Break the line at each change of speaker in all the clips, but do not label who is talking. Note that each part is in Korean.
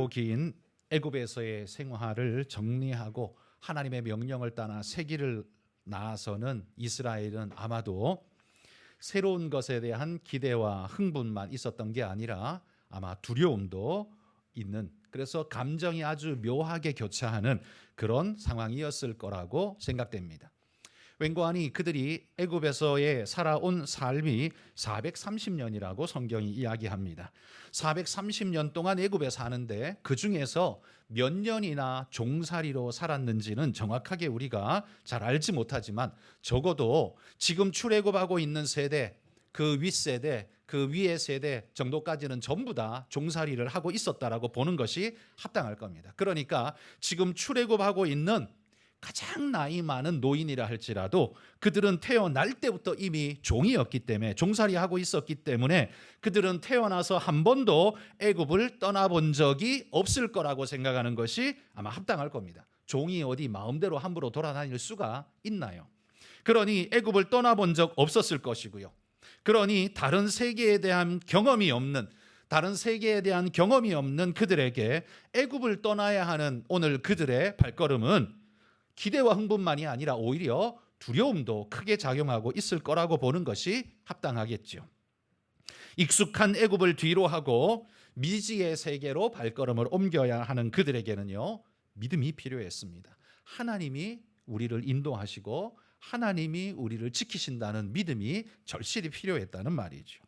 길고 긴 애굽에서의 생활을 정리하고 하나님의 명령을 따라 새 길을 나아서는 이스라엘은 아마도 새로운 것에 대한 기대와 흥분만 있었던 게 아니라 아마 두려움도 있는, 그래서 감정이 아주 묘하게 교차하는 그런 상황이었을 거라고 생각됩니다. 웬고하니 그들이 애굽에서의 살아온 삶이 430년이라고 성경이 이야기합니다. 430년 동안 애굽에 사는데 그 중에서 몇 년이나 종살이로 살았는지는 정확하게 우리가 잘 알지 못하지만 적어도 지금 출애굽하고 있는 세대, 그 윗세대, 그 위의 세대 정도까지는 전부 다 종살이를 하고 있었다라고 보는 것이 합당할 겁니다. 그러니까 지금 출애굽하고 있는 가장 나이 많은 노인이라 할지라도 그들은 태어날 때부터 이미 종이었기 때문에, 종살이하고 있었기 때문에 그들은 태어나서 한 번도 애굽을 떠나본 적이 없을 거라고 생각하는 것이 아마 합당할 겁니다. 종이 어디 마음대로 함부로 돌아다닐 수가 있나요? 그러니 애굽을 떠나본 적 없었을 것이고요. 그러니 다른 세계에 대한 경험이 없는, 그들에게 애굽을 떠나야 하는 오늘 그들의 발걸음은 기대와 흥분만이 아니라 오히려 두려움도 크게 작용하고 있을 거라고 보는 것이 합당하겠죠. 익숙한 애굽을 뒤로 하고 미지의 세계로 발걸음을 옮겨야 하는 그들에게는요, 믿음이 필요했습니다. 하나님이 우리를 인도하시고 하나님이 우리를 지키신다는 믿음이 절실히 필요했다는 말이죠.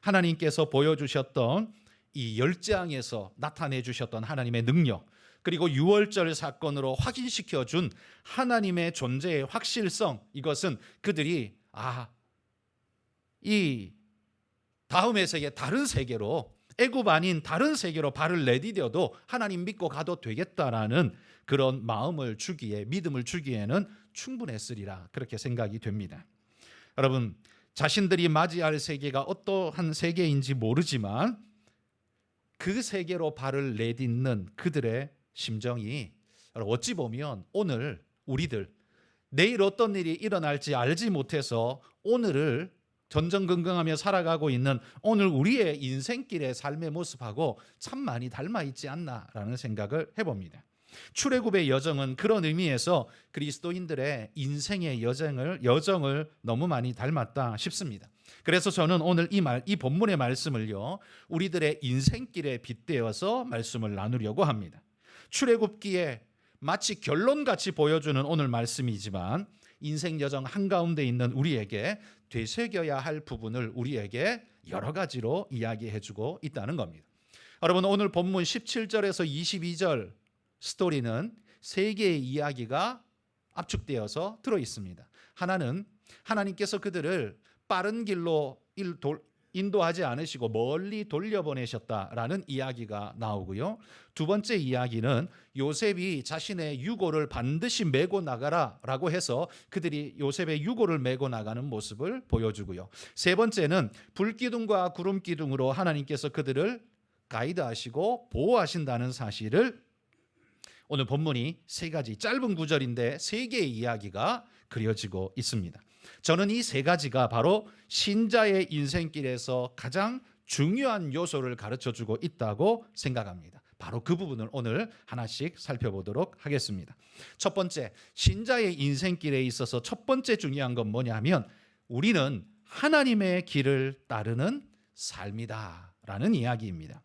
하나님께서 보여주셨던 이 10장에서 나타내 주셨던 하나님의 능력, 그리고 6월절 사건으로 확인시켜준 하나님의 존재의 확실성, 이것은 그들이 이 다음의 세계, 다른 세계로, 애굽 아닌 다른 세계로 발을 내디뎌도 하나님 믿고 가도 되겠다라는 그런 마음을 주기에, 믿음을 주기에는 충분했으리라, 그렇게 생각이 됩니다. 여러분, 자신들이 맞이할 세계가 어떠한 세계인지 모르지만 그 세계로 발을 내딛는 그들의 심정이 어찌 보면 오늘 우리들, 내일 어떤 일이 일어날지 알지 못해서 오늘을 전전긍긍하며 살아가고 있는 오늘 우리의 인생길의 삶의 모습하고 참 많이 닮아 있지 않나라는 생각을 해봅니다. 출애굽의 여정은 그런 의미에서 그리스도인들의 인생의 여정을 너무 많이 닮았다 싶습니다. 그래서 저는 오늘 이 본문의 말씀을요, 우리들의 인생길에 빗대어서 말씀을 나누려고 합니다. 출애굽기에 마치 결론같이 보여주는 오늘 말씀이지만 인생 여정 한가운데 있는 우리에게 되새겨야 할 부분을 우리에게 여러 가지로 이야기해주고 있다는 겁니다. 여러분, 오늘 본문 17절에서 22절 스토리는 세 개의 이야기가 압축되어서 들어있습니다. 하나는 하나님께서 그들을 빠른 길로 인도하지 않으시고 멀리 돌려보내셨다라는 이야기가 나오고요. 두 번째 이야기는 요셉이 자신의 유고를 반드시 메고 나가라라고 해서 그들이 요셉의 유고를 메고 나가는 모습을 보여주고요. 세 번째는 불기둥과 구름기둥으로 하나님께서 그들을 가이드하시고 보호하신다는 사실을, 오늘 본문이 세 가지 짧은 구절인데 세 개의 이야기가 그려지고 있습니다. 저는 이 세 가지가 바로 신자의 인생길에서 가장 중요한 요소를 가르쳐주고 있다고 생각합니다. 바로 그 부분을 오늘 하나씩 살펴보도록 하겠습니다. 첫 번째, 신자의 인생길에 있어서 첫 번째 중요한 건 뭐냐면 우리는 하나님의 길을 따르는 삶이다라는 이야기입니다.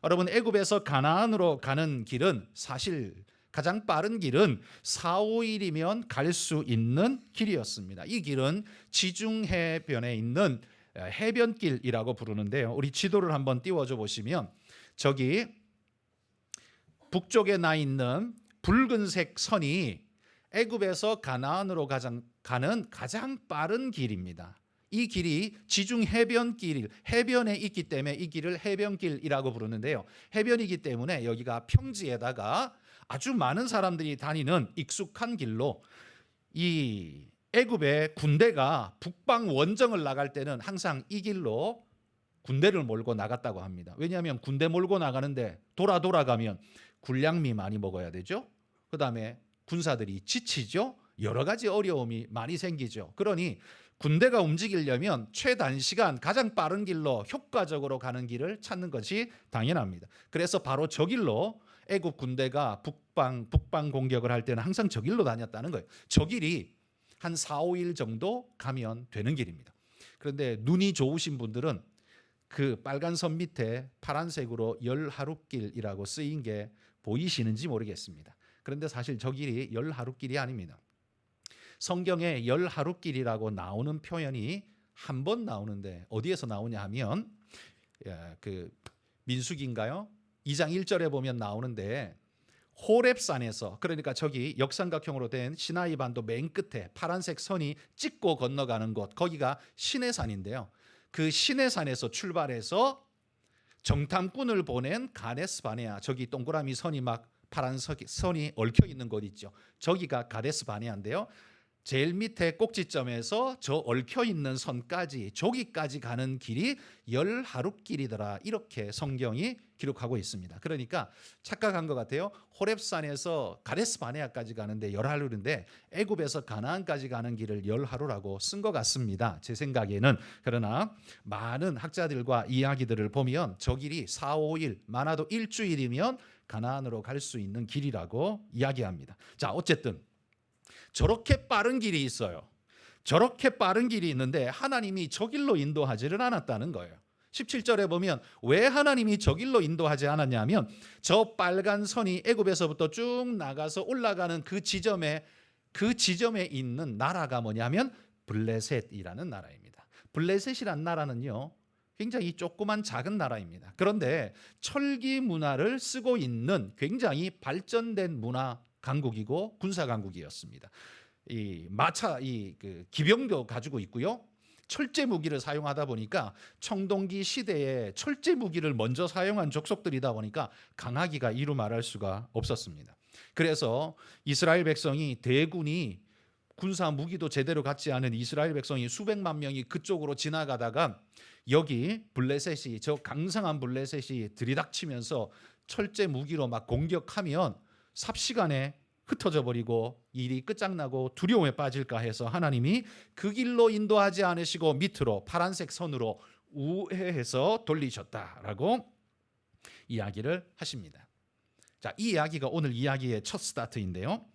여러분, 애굽에서 가나안으로 가는 길은 사실 가장 빠른 길은 4, 5일이면 갈 수 있는 길이었습니다. 이 길은 지중해변에 있는 해변길이라고 부르는데요. 우리 지도를 한번 띄워줘 보시면 저기 북쪽에 나 있는 붉은색 선이 애굽에서 가나안으로 가는 가장 빠른 길입니다. 이 길이 지중해변길, 해변에 있기 때문에 이 길을 해변길이라고 부르는데요. 해변이기 때문에 여기가 평지에다가 아주 많은 사람들이 다니는 익숙한 길로, 이 애굽의 군대가 북방 원정을 나갈 때는 항상 이 길로 군대를 몰고 나갔다고 합니다. 왜냐하면 군대 몰고 나가는데 돌아가면 군량미 많이 먹어야 되죠. 그다음에 군사들이 지치죠. 여러 가지 어려움이 많이 생기죠. 그러니 군대가 움직이려면 최단시간 가장 빠른 길로 효과적으로 가는 길을 찾는 것이 당연합니다. 그래서 바로 저 길로 애굽 군대가 북방 공격을 할 때는 항상 저 길로 다녔다는 거예요. 저 길이 한 4, 5일 정도 가면 되는 길입니다. 그런데 눈이 좋으신 분들은 그 빨간 선 밑에 파란색으로 열 하룻길이라고 쓰인 게 보이시는지 모르겠습니다. 그런데 사실 저 길이 열 하룻길이 아닙니다. 성경에 열 하룻길이라고 나오는 표현이 한 번 나오는데 어디에서 나오냐 하면 그 민수기인가요? 2장 1절에 보면 나오는데 호렙산에서, 그러니까 저기 역삼각형으로 된 시나이 반도 맨 끝에 파란색 선이 찍고 건너가는 곳, 거기가 시내산인데요. 그 시내산에서 출발해서 정탐꾼을 보낸 가데스 바네아, 저기 동그라미 선이 막 파란 선이 얽혀 있는 곳 있죠. 저기가 가데스 바네아인데요. 제일 밑에 꼭지점에서 저 얽혀 있는 선까지, 저기까지 가는 길이 열 하룻길이더라, 이렇게 성경이 기록하고 있습니다. 그러니까 착각한 것 같아요. 호렙산에서 가데스 바네아까지 가는데 열 하루인데 애굽에서 가나안까지 가는 길을 열 하루라고 쓴 것 같습니다. 제 생각에는. 그러나 많은 학자들과 이야기들을 보면 저 길이 4, 5일, 많아도 일주일이면 가나안으로 갈 수 있는 길이라고 이야기합니다. 자, 어쨌든 저렇게 빠른 길이 있어요. 저렇게 빠른 길이 있는데 하나님이 저 길로 인도하지를 않았다는 거예요. 17절에 보면 왜 하나님이 저 길로 인도하지 않았냐면 저 빨간 선이 애굽에서부터 쭉 나가서 올라가는 그 지점에 있는 나라가 뭐냐면 블레셋이라는 나라입니다. 블레셋이란 나라는요, 굉장히 조그만 작은 나라입니다. 그런데 철기 문화를 쓰고 있는 굉장히 발전된 문화 강국이고 군사 강국이었습니다. 이 마차, 그 기병도 가지고 있고요. 철제 무기를 사용하다 보니까 청동기 시대에 철제 무기를 먼저 사용한 족속들이다 보니까 강하기가 이루 말할 수가 없었습니다. 그래서 이스라엘 백성이, 대군이 군사 무기도 제대로 갖지 않은 이스라엘 백성이 수백만 명이 그쪽으로 지나가다가 여기 블레셋이, 저 강성한 블레셋이 들이닥치면서 철제 무기로 막 공격하면 삽시간에 흩어져 버리고 일이 끝장나고 두려움에 빠질까 해서 하나님이 그 길로 인도하지 않으시고 밑으로 파란색 선으로 우회해서 돌리셨다라고 이야기를 하십니다. 자, 이 이야기가 오늘 이야기의 첫 스타트인데요.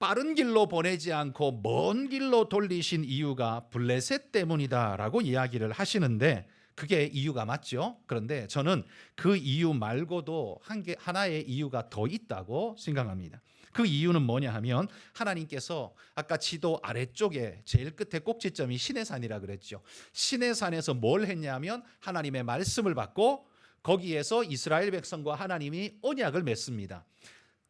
빠른 길로 보내지 않고 먼 길로 돌리신 이유가 블레셋 때문이다라고 이야기를 하시는데 그게 이유가 맞죠. 그런데 저는 그 이유 말고도 하나의 이유가 더 있다고 생각합니다. 그 이유는 뭐냐 하면 하나님께서 아까 지도 아래쪽에 제일 끝에 꼭지점이 시내산이라 그랬죠. 시내산에서 뭘 했냐면 하나님의 말씀을 받고 거기에서 이스라엘 백성과 하나님이 언약을 맺습니다.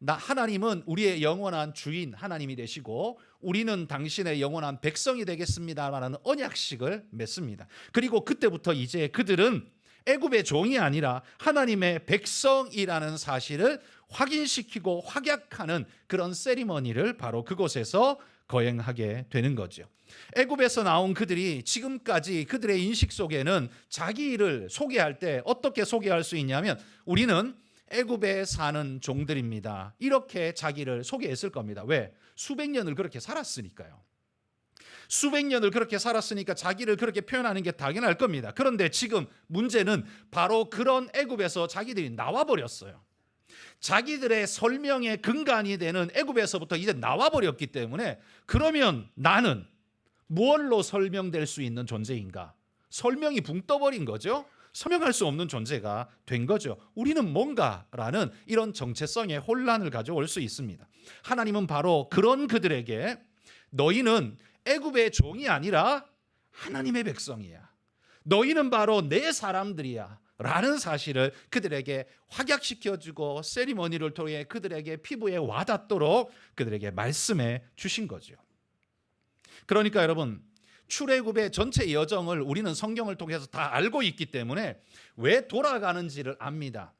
하나님은 우리의 영원한 주인 하나님이 되시고 우리는 당신의 영원한 백성이 되겠습니다라는 언약식을 맺습니다. 그리고 그때부터 이제 그들은 애굽의 종이 아니라 하나님의 백성이라는 사실을 확인시키고 확약하는 그런 세리머니를 바로 그곳에서 거행하게 되는 거죠. 애굽에서 나온 그들이 지금까지 그들의 인식 속에는 자기 일을 소개할 때 어떻게 소개할 수 있냐면 우리는 애굽에 사는 종들입니다. 이렇게 자기를 소개했을 겁니다. 왜? 수백 년을 그렇게 살았으니까요. 수백 년을 그렇게 살았으니까 자기를 그렇게 표현하는 게 당연할 겁니다. 그런데 지금 문제는 바로 그런 애굽에서 자기들이 나와버렸어요. 자기들의 설명의 근간이 되는 애굽에서부터 이제 나와버렸기 때문에 그러면 나는 무엇로 설명될 수 있는 존재인가? 설명이 붕 떠버린 거죠. 설명할 수 없는 존재가 된 거죠. 우리는 뭔가라는 이런 정체성의 혼란을 가져올 수 있습니다. 하나님은 바로 그런 그들에게 너희는 애굽의 종이 아니라 하나님의 백성이야. 너희는 바로 내 사람들이야. 라는 사실을 그들에게 확약시켜주고 세리머니를 통해 그들에게 피부에 와닿도록 그들에게 말씀해 주신 거죠. 그러니까 여러분, 출애굽의 전체 여정을 우리는 성경을 통해서 다 알고 있기 때문에 왜 돌아가는지를 압니다.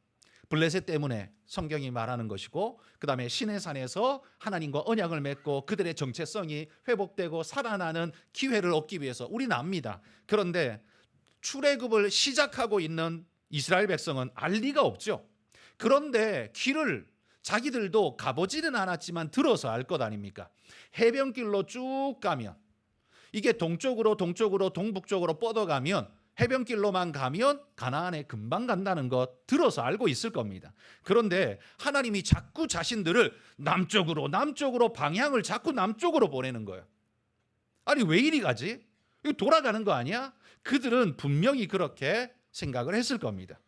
블레셋 때문에 성경이 말하는 것이고 그 다음에 시내산에서 하나님과 언약을 맺고 그들의 정체성이 회복되고 살아나는 기회를 얻기 위해서 우리는 압니다. 그런데 출애굽을 시작하고 있는 이스라엘 백성은 알 리가 없죠. 그런데 길을 자기들도 가보지는 않았지만 들어서 알 것 아닙니까? 해변길로 쭉 가면 이게 동쪽으로 동북쪽으로 뻗어가면 해변길로만 가면 가나안에 금방 간다는 것 들어서 알고 있을 겁니다. 그런데 하나님이 자꾸 자신들을 남쪽으로 방향을 자꾸 남쪽으로 보내는 거예요. 아니 왜 이리 가지? 이거 돌아가는 거 아니야? 그들은 분명히 그렇게 생각을 했을 겁니다.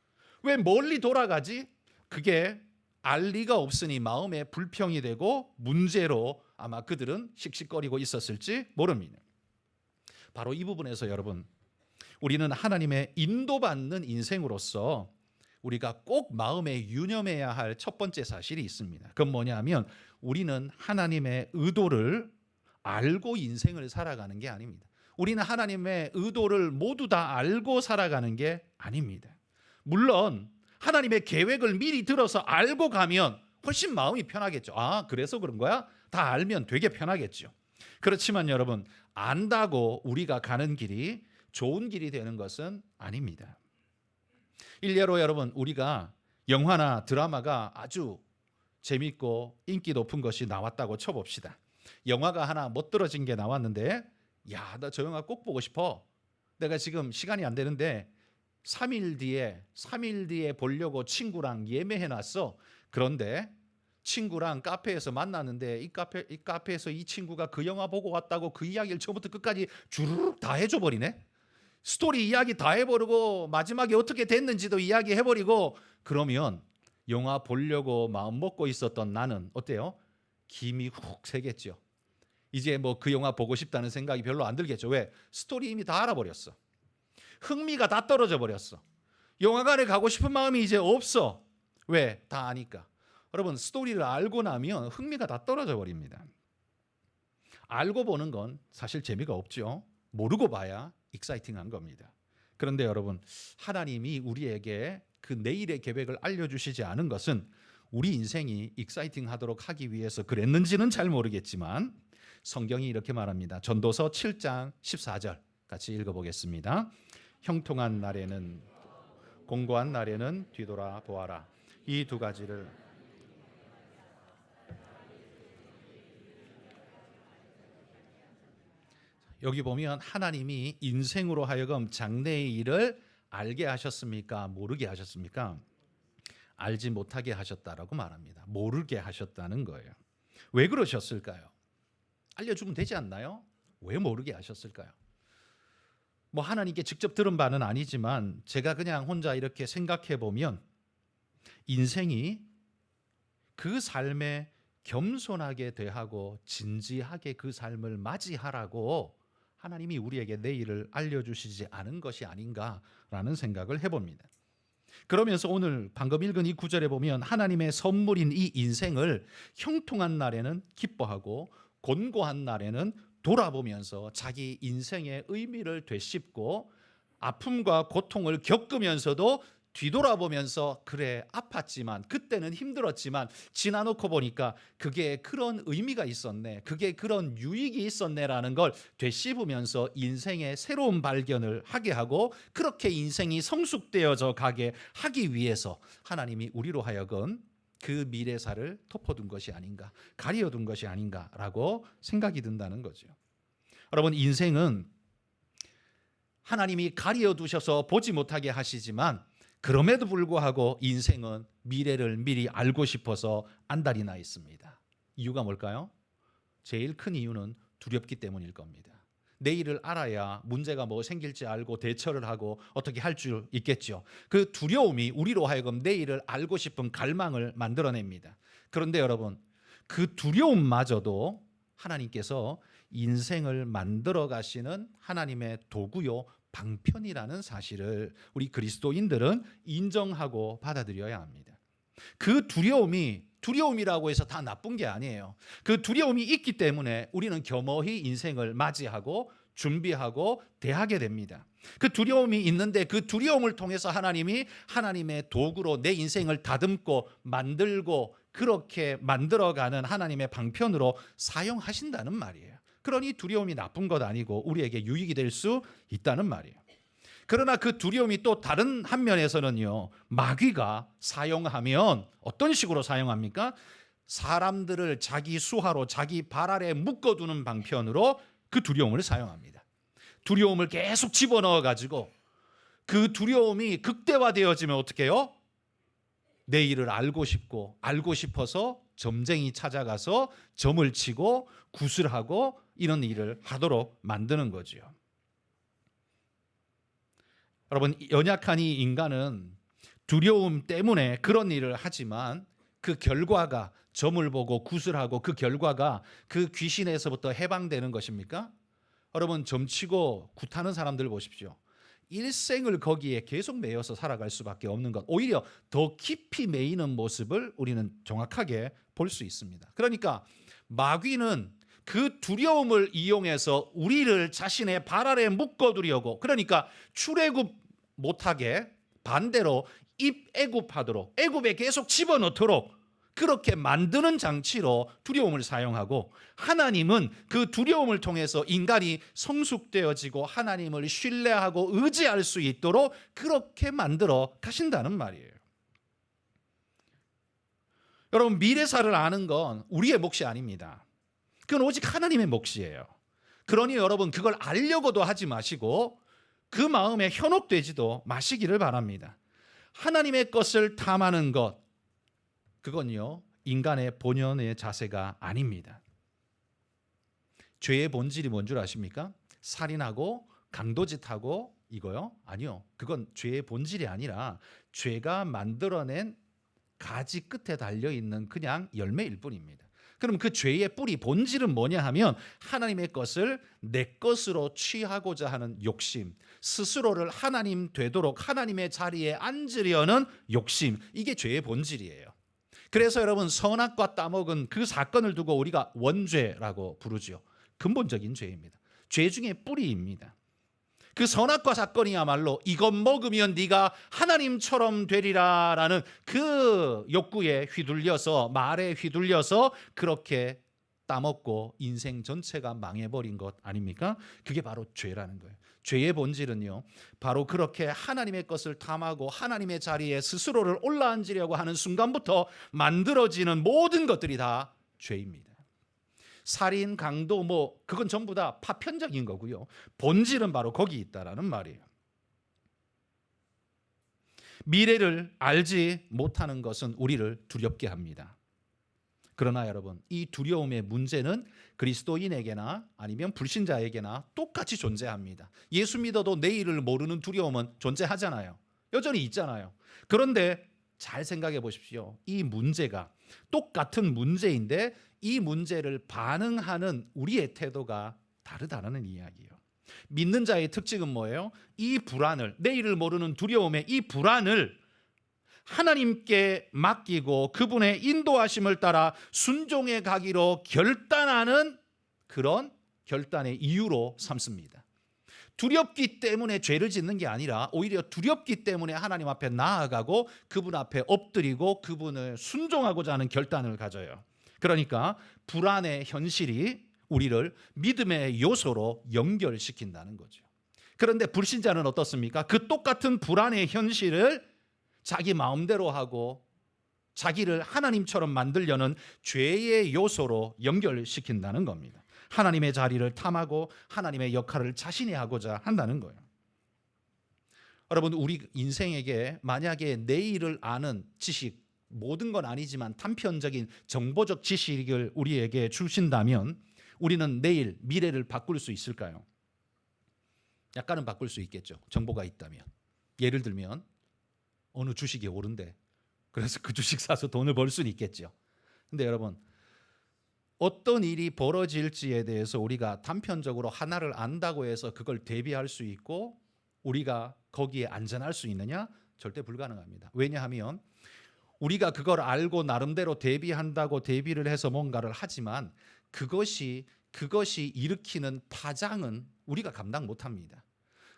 왜 멀리 돌아가지? 그게 알 리가 없으니 마음에 불평이 되고 문제로 아마 그들은 씩씩거리고 있었을지 모릅니다. 바로 이 부분에서 여러분, 우리는 하나님의 인도받는 인생으로서 우리가 꼭 마음에 유념해야 할 첫 번째 사실이 있습니다. 그건 뭐냐면 우리는 하나님의 의도를 알고 인생을 살아가는 게 아닙니다. 우리는 하나님의 의도를 모두 다 알고 살아가는 게 아닙니다. 물론 하나님의 계획을 미리 들어서 알고 가면 훨씬 마음이 편하겠죠. 아, 그래서 그런 거야? 다 알면 되게 편하겠죠. 그렇지만 여러분, 안다고 우리가 가는 길이 좋은 길이 되는 것은 아닙니다. 일례로 여러분, 우리가 영화나 드라마가 아주 재밌고 인기 높은 것이 나왔다고 쳐봅시다. 영화가 하나 멋들어진 게 나왔는데, 야, 나 저 영화 꼭 보고 싶어. 내가 지금 시간이 안 되는데 3일 뒤에 보려고 친구랑 예매해놨어. 그런데 친구랑 카페에서 만났는데 이 카페에서 이 친구가 그 영화 보고 왔다고 그 이야기를 처음부터 끝까지 주르륵 다 해줘 버리네. 스토리 이야기 다 해버리고 마지막에 어떻게 됐는지도 이야기해버리고, 그러면 영화 보려고 마음 먹고 있었던 나는 어때요? 김이 훅 새겠죠. 이제 뭐 그 영화 보고 싶다는 생각이 별로 안 들겠죠. 왜? 스토리 이미 다 알아버렸어. 흥미가 다 떨어져 버렸어. 영화관에 가고 싶은 마음이 이제 없어. 왜? 다 아니까. 여러분, 스토리를 알고 나면 흥미가 다 떨어져 버립니다. 알고 보는 건 사실 재미가 없죠. 모르고 봐야 익사이팅한 겁니다. 그런데 여러분, 하나님이 우리에게 그 내일의 계획을 알려주시지 않은 것은 우리 인생이 익사이팅하도록 하기 위해서 그랬는지는 잘 모르겠지만 성경이 이렇게 말합니다. 전도서 7장 14절 같이 읽어보겠습니다. 형통한 날에는 공고한 날에는 뒤돌아 보아라. 이 두 가지를 여기 보면 하나님이 인생으로 하여금 장래의 일을 알게 하셨습니까? 모르게 하셨습니까? 알지 못하게 하셨다라고 말합니다. 모르게 하셨다는 거예요. 왜 그러셨을까요? 알려주면 되지 않나요? 왜 모르게 하셨을까요? 뭐 하나님께 직접 들은 바는 아니지만 제가 그냥 혼자 이렇게 생각해 보면 인생이 그 삶에 겸손하게 대하고 진지하게 그 삶을 맞이하라고 하나님이 우리에게 내일을 알려주시지 않은 것이 아닌가라는 생각을 해봅니다. 그러면서 오늘 방금 읽은 이 구절에 보면 하나님의 선물인 이 인생을 형통한 날에는 기뻐하고 곤고한 날에는 돌아보면서 자기 인생의 의미를 되씹고 아픔과 고통을 겪으면서도 뒤돌아보면서 그래 아팠지만 그때는 힘들었지만 지나놓고 보니까 그게 그런 의미가 있었네, 그게 그런 유익이 있었네라는 걸 되씹으면서 인생의 새로운 발견을 하게 하고 그렇게 인생이 성숙되어져 가게 하기 위해서 하나님이 우리로 하여금 그 미래사를 덮어둔 것이 아닌가, 가려둔 것이 아닌가라고 생각이 든다는 거죠. 여러분, 인생은 하나님이 가려두셔서 보지 못하게 하시지만 그럼에도 불구하고 인생은 미래를 미리 알고 싶어서 안달이 나 있습니다. 이유가 뭘까요? 제일 큰 이유는 두렵기 때문일 겁니다. 내일을 알아야 문제가 뭐 생길지 알고 대처를 하고 어떻게 할 줄 있겠죠. 그 두려움이 우리로 하여금 내일을 알고 싶은 갈망을 만들어냅니다. 그런데 여러분, 그 두려움마저도 하나님께서 인생을 만들어 가시는 하나님의 도구요 방편이라는 사실을 우리 그리스도인들은 인정하고 받아들여야 합니다. 그 두려움이라고 해서 다 나쁜 게 아니에요. 그 두려움이 있기 때문에 우리는 겸허히 인생을 맞이하고 준비하고 대하게 됩니다. 그 두려움이 있는데 그 두려움을 통해서 하나님이 하나님의 도구로 내 인생을 다듬고 만들고 그렇게 만들어가는 하나님의 방편으로 사용하신다는 말이에요. 그러니 두려움이 나쁜 것 아니고 우리에게 유익이 될 수 있다는 말이에요. 그러나 그 두려움이 또 다른 한 면에서는요, 마귀가 사용하면 어떤 식으로 사용합니까? 사람들을 자기 수하로 자기 발 아래 묶어두는 방편으로 그 두려움을 사용합니다. 두려움을 계속 집어넣어 가지고 그 두려움이 극대화되어지면 어떻게 해요? 내일을 알고 싶고 알고 싶어서 점쟁이 찾아가서 점을 치고 구슬하고 이런 일을 하도록 만드는 거지요. 여러분, 연약한 이 인간은 두려움 때문에 그런 일을 하지만 그 결과가 점을 보고 구슬하고 그 결과가 그 귀신에서부터 해방되는 것입니까? 여러분, 점치고 굿하는 사람들 보십시오. 일생을 거기에 계속 매여서 살아갈 수밖에 없는 것, 오히려 더 깊이 매이는 모습을 우리는 정확하게 볼 수 있습니다. 그러니까 마귀는 그 두려움을 이용해서 우리를 자신의 발 아래 묶어두려고, 그러니까 출애굽 못하게 반대로 입애굽하도록, 애굽에 계속 집어넣도록 그렇게 만드는 장치로 두려움을 사용하고, 하나님은 그 두려움을 통해서 인간이 성숙되어지고 하나님을 신뢰하고 의지할 수 있도록 그렇게 만들어 가신다는 말이에요. 여러분, 미래사를 아는 건 우리의 몫이 아닙니다. 그건 오직 하나님의 몫이에요. 그러니 여러분, 그걸 알려고도 하지 마시고 그 마음에 현혹되지도 마시기를 바랍니다. 하나님의 것을 탐하는 것, 그건요, 인간의 본연의 자세가 아닙니다. 죄의 본질이 뭔 줄 아십니까? 살인하고 강도짓하고 이거요? 아니요. 그건 죄의 본질이 아니라 죄가 만들어낸 가지 끝에 달려있는 그냥 열매일 뿐입니다. 그럼 그 죄의 뿌리, 본질은 뭐냐 하면 하나님의 것을 내 것으로 취하고자 하는 욕심, 스스로를 하나님 되도록 하나님의 자리에 앉으려는 욕심, 이게 죄의 본질이에요. 그래서 여러분, 선악과 따먹은 그 사건을 두고 우리가 원죄라고 부르죠. 근본적인 죄입니다. 죄 중에 뿌리입니다. 그 선악과 사건이야말로 이것 먹으면 네가 하나님처럼 되리라라는 그 욕구에 휘둘려서, 말에 휘둘려서 그렇게 따먹고 인생 전체가 망해버린 것 아닙니까? 그게 바로 죄라는 거예요. 죄의 본질은요, 바로 그렇게 하나님의 것을 탐하고 하나님의 자리에 스스로를 올라앉으려고 하는 순간부터 만들어지는 모든 것들이 다 죄입니다. 살인, 강도, 그건 전부 다 파편적인 거고요. 본질은 바로 거기 있다라는 말이에요. 미래를 알지 못하는 것은 우리를 두렵게 합니다. 그러나 여러분, 이 두려움의 문제는 그리스도인에게나 아니면 불신자에게나 똑같이 존재합니다. 예수 믿어도 내일을 모르는 두려움은 존재하잖아요. 여전히 있잖아요. 그런데 잘 생각해 보십시오. 이 문제가 똑같은 문제인데 이 문제를 반응하는 우리의 태도가 다르다는 이야기예요. 믿는 자의 특징은 뭐예요? 이 불안을, 내일을 모르는 두려움의 이 불안을 하나님께 맡기고 그분의 인도하심을 따라 순종해 가기로 결단하는 그런 결단의 이유로 삼습니다. 두렵기 때문에 죄를 짓는 게 아니라 오히려 두렵기 때문에 하나님 앞에 나아가고 그분 앞에 엎드리고 그분을 순종하고자 하는 결단을 가져요. 그러니까 불안의 현실이 우리를 믿음의 요소로 연결시킨다는 거죠. 그런데 불신자는 어떻습니까? 그 똑같은 불안의 현실을 자기 마음대로 하고 자기를 하나님처럼 만들려는 죄의 요소로 연결시킨다는 겁니다. 하나님의 자리를 탐하고 하나님의 역할을 자신이 하고자 한다는 거예요. 여러분, 우리 인생에게 만약에 내일을 아는 지식, 모든 건 아니지만 단편적인 정보적 지식을 우리에게 주신다면 우리는 내일, 미래를 바꿀 수 있을까요? 약간은 바꿀 수 있겠죠. 정보가 있다면. 예를 들면 어느 주식이 오른대. 그래서 그 주식 사서 돈을 벌 수는 있겠죠. 근데 여러분, 어떤 일이 벌어질지에 대해서 우리가 단편적으로 하나를 안다고 해서 그걸 대비할 수 있고 우리가 거기에 안전할 수 있느냐? 절대 불가능합니다. 왜냐하면 우리가 그걸 알고 나름대로 대비한다고 대비를 해서 뭔가를 하지만 그것이 일으키는 파장은 우리가 감당 못합니다.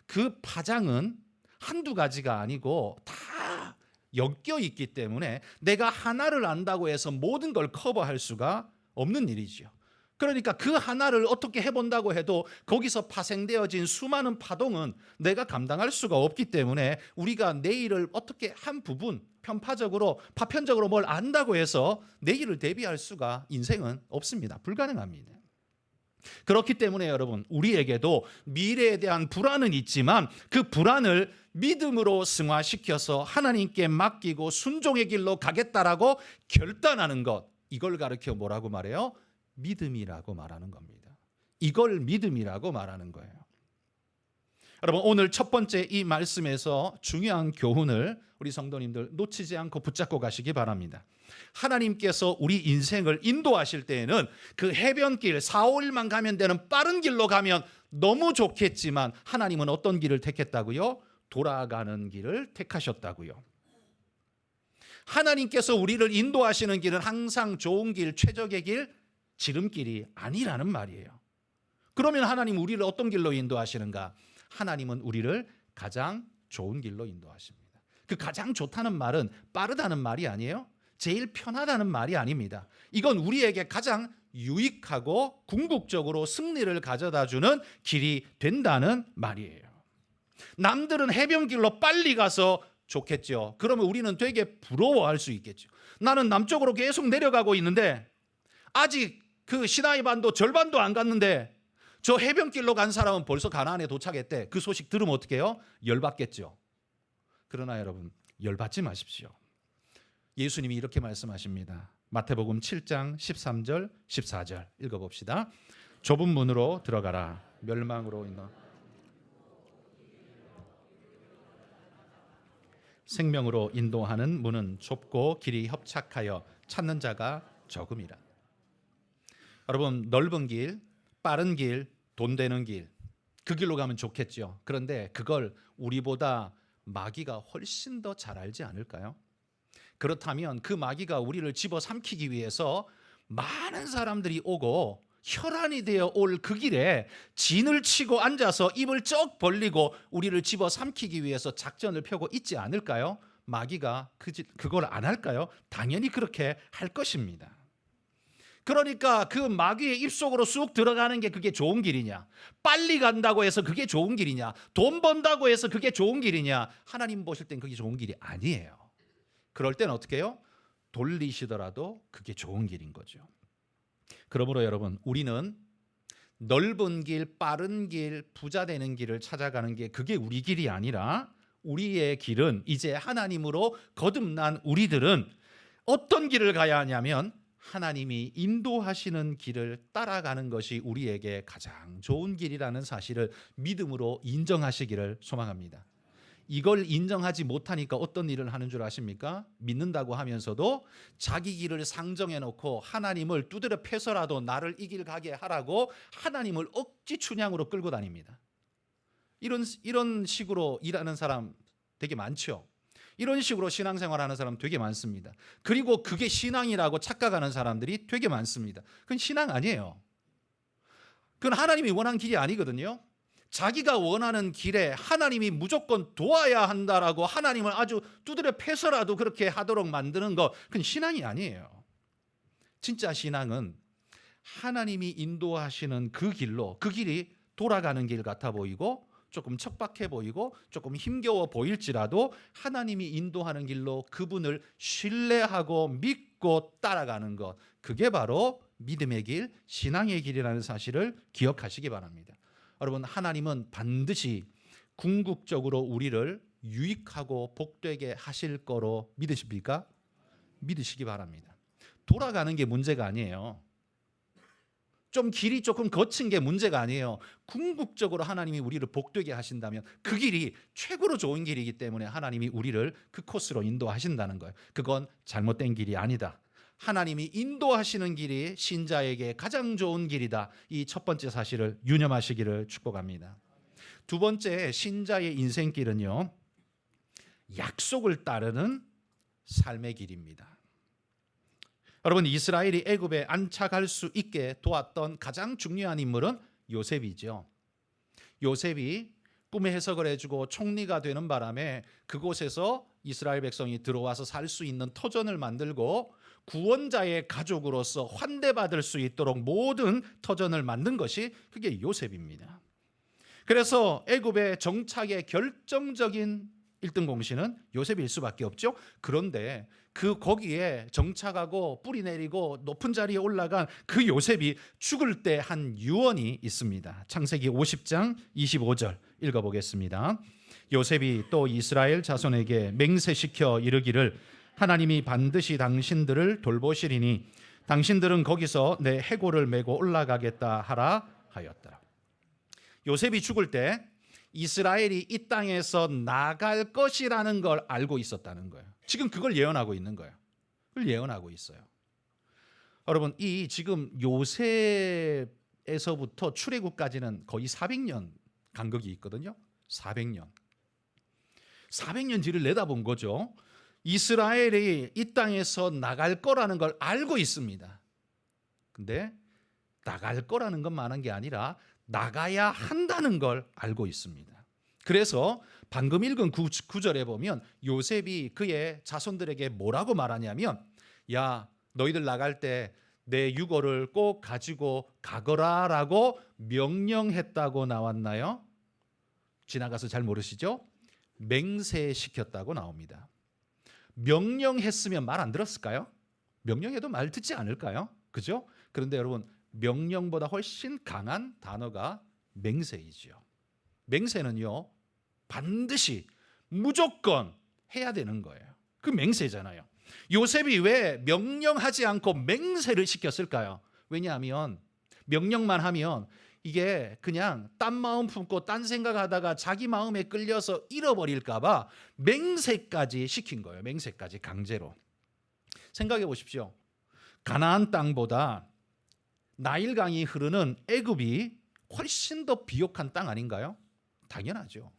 그 파장은 한두 가지가 아니고 다 엮여 있기 때문에 내가 하나를 안다고 해서 모든 걸 커버할 수가 없는 일이지요. 그러니까 그 하나를 어떻게 해본다고 해도 거기서 파생되어진 수많은 파동은 내가 감당할 수가 없기 때문에 우리가 내일을 어떻게 한 부분 편파적으로 파편적으로 뭘 안다고 해서 내일을 대비할 수가 인생은 없습니다. 불가능합니다. 그렇기 때문에 여러분, 우리에게도 미래에 대한 불안은 있지만 그 불안을 믿음으로 승화시켜서 하나님께 맡기고 순종의 길로 가겠다라고 결단하는 것, 이걸 가르쳐 뭐라고 말해요? 믿음이라고 말하는 겁니다. 이걸 믿음이라고 말하는 거예요. 여러분, 오늘 첫 번째 이 말씀에서 중요한 교훈을 우리 성도님들 놓치지 않고 붙잡고 가시기 바랍니다. 하나님께서 우리 인생을 인도하실 때에는 그 해변길 4-5일만 가면 되는 빠른 길로 가면 너무 좋겠지만 하나님은 어떤 길을 택했다고요? 돌아가는 길을 택하셨다고요. 하나님께서 우리를 인도하시는 길은 항상 좋은 길, 최적의 길, 지름길이 아니라는 말이에요. 그러면 하나님 우리를 어떤 길로 인도하시는가? 하나님은 우리를 가장 좋은 길로 인도하십니다. 그 가장 좋다는 말은 빠르다는 말이 아니에요. 제일 편하다는 말이 아닙니다. 이건 우리에게 가장 유익하고 궁극적으로 승리를 가져다주는 길이 된다는 말이에요. 남들은 해변길로 빨리 가서 좋겠죠. 그러면 우리는 되게 부러워할 수 있겠죠. 나는 남쪽으로 계속 내려가고 있는데 아직 그 시나이 반도 절반도 안 갔는데 저 해변길로 간 사람은 벌써 가나안에 도착했대. 그 소식 들으면 어떻게 해요? 열받겠죠. 그러나 여러분, 열받지 마십시오. 예수님이 이렇게 말씀하십니다. 마태복음 7장 13절 14절 읽어봅시다. 좁은 문으로 들어가라. 멸망으로 인하 생명으로 인도하는 문은 좁고 길이 협착하여 찾는 자가 적음이라. 여러분, 넓은 길, 빠른 길, 돈 되는 길, 그 길로 가면 좋겠죠. 그런데 그걸 우리보다 마귀가 훨씬 더 잘 알지 않을까요? 그렇다면 그 마귀가 우리를 집어삼키기 위해서 많은 사람들이 오고 혈안이 되어 올 그 길에 진을 치고 앉아서 입을 쩍 벌리고 우리를 집어삼키기 위해서 작전을 펴고 있지 않을까요? 마귀가 그걸 안 할까요? 당연히 그렇게 할 것입니다. 그러니까 그 마귀의 입속으로 쑥 들어가는 게 그게 좋은 길이냐? 빨리 간다고 해서 그게 좋은 길이냐? 돈 번다고 해서 그게 좋은 길이냐? 하나님 보실 땐 그게 좋은 길이 아니에요. 그럴 땐 어떻게 해요? 돌리시더라도 그게 좋은 길인 거죠. 그러므로 여러분, 우리는 넓은 길, 빠른 길, 부자 되는 길을 찾아가는 게 그게 우리 길이 아니라 우리의 길은 이제 하나님으로 거듭난 우리들은 어떤 길을 가야 하냐면 하나님이 인도하시는 길을 따라가는 것이 우리에게 가장 좋은 길이라는 사실을 믿음으로 인정하시기를 소망합니다. 이걸 인정하지 못하니까 어떤 일을 하는 줄 아십니까? 믿는다고 하면서도 자기 길을 상정해 놓고 하나님을 두드려 패서라도 나를 이 길 가게 하라고 하나님을 억지 춘향으로 끌고 다닙니다. 이런 식으로 일하는 사람 되게 많죠. 이런 식으로 신앙생활하는 사람 되게 많습니다. 그리고 그게 신앙이라고 착각하는 사람들이 되게 많습니다. 그건 신앙 아니에요. 그건 하나님이 원하는 길이 아니거든요. 자기가 원하는 길에 하나님이 무조건 도와야 한다라고 하나님을 아주 두드려 패서라도 그렇게 하도록 만드는 거, 그건 신앙이 아니에요. 진짜 신앙은 하나님이 인도하시는 그 길로, 그 길이 돌아가는 길 같아 보이고 조금 척박해 보이고 조금 힘겨워 보일지라도 하나님이 인도하는 길로 그분을 신뢰하고 믿고 따라가는 것, 그게 바로 믿음의 길, 신앙의 길이라는 사실을 기억하시기 바랍니다. 여러분, 하나님은 반드시 궁극적으로 우리를 유익하고 복되게 하실 거로 믿으십니까? 믿으시기 바랍니다. 돌아가는 게 문제가 아니에요. 좀 길이 조금 거친 게 문제가 아니에요. 궁극적으로 하나님이 우리를 복되게 하신다면 그 길이 최고로 좋은 길이기 때문에 하나님이 우리를 그 코스로 인도하신다는 거예요. 그건 잘못된 길이 아니다. 하나님이 인도하시는 길이 신자에게 가장 좋은 길이다. 이 첫 번째 사실을 유념하시기를 축복합니다. 두 번째, 신자의 인생길은요, 약속을 따르는 삶의 길입니다. 여러분, 이스라엘이 애굽에 안착할 수 있게 도왔던 가장 중요한 인물은 요셉이죠. 요셉이 꿈의 해석을 해주고 총리가 되는 바람에 그곳에서 이스라엘 백성이 들어와서 살 수 있는 터전을 만들고 구원자의 가족으로서 환대받을 수 있도록 모든 터전을 만든 것이 그게 요셉입니다. 그래서 애굽의 정착의 결정적인 1등 공신은 요셉일 수밖에 없죠. 그런데 그 거기에 정착하고 뿌리 내리고 높은 자리에 올라간 그 요셉이 죽을 때 한 유언이 있습니다. 창세기 50장 25절 읽어보겠습니다. 요셉이 또 이스라엘 자손에게 맹세시켜 이르기를 하나님이 반드시 당신들을 돌보시리니 당신들은 거기서 내 해골을 메고 올라가겠다 하라 하였더라. 요셉이 죽을 때 이스라엘이 이 땅에서 나갈 것이라는 걸 알고 있었다는 거예요. 지금 그걸 예언하고 있는 거예요. 그걸 예언하고 있어요. 여러분, 이 지금 요셉에서부터 출애굽까지는 거의 400년 간격이 있거든요. 400년 뒤를 내다본 거죠. 이스라엘이 이 땅에서 나갈 거라는 걸 알고 있습니다. 근데 나갈 거라는 것만한 게 아니라 나가야 한다는 걸 알고 있습니다. 그래서 방금 읽은 9절에 보면 요셉이 그의 자손들에게 뭐라고 말하냐면, 야, 너희들 나갈 때 내 유고를 꼭 가지고 가거라라고 명령했다고 나왔나요? 지나가서 잘 모르시죠? 맹세시켰다고 나옵니다. 명령했으면 말 안 들었을까요? 명령해도 말 듣지 않을까요? 그죠? 그런데 여러분, 명령보다 훨씬 강한 단어가 맹세이지요. 맹세는요, 반드시 무조건 해야 되는 거예요. 그 맹세잖아요. 요셉이 왜 명령하지 않고 맹세를 시켰을까요? 왜냐하면 명령만 하면 이게 그냥 딴 마음 품고 딴 생각하다가 자기 마음에 끌려서 잃어버릴까 봐 맹세까지 시킨 거예요. 맹세까지 강제로. 생각해 보십시오. 가나안 땅보다 나일강이 흐르는 애굽이 훨씬 더 비옥한 땅 아닌가요? 당연하죠.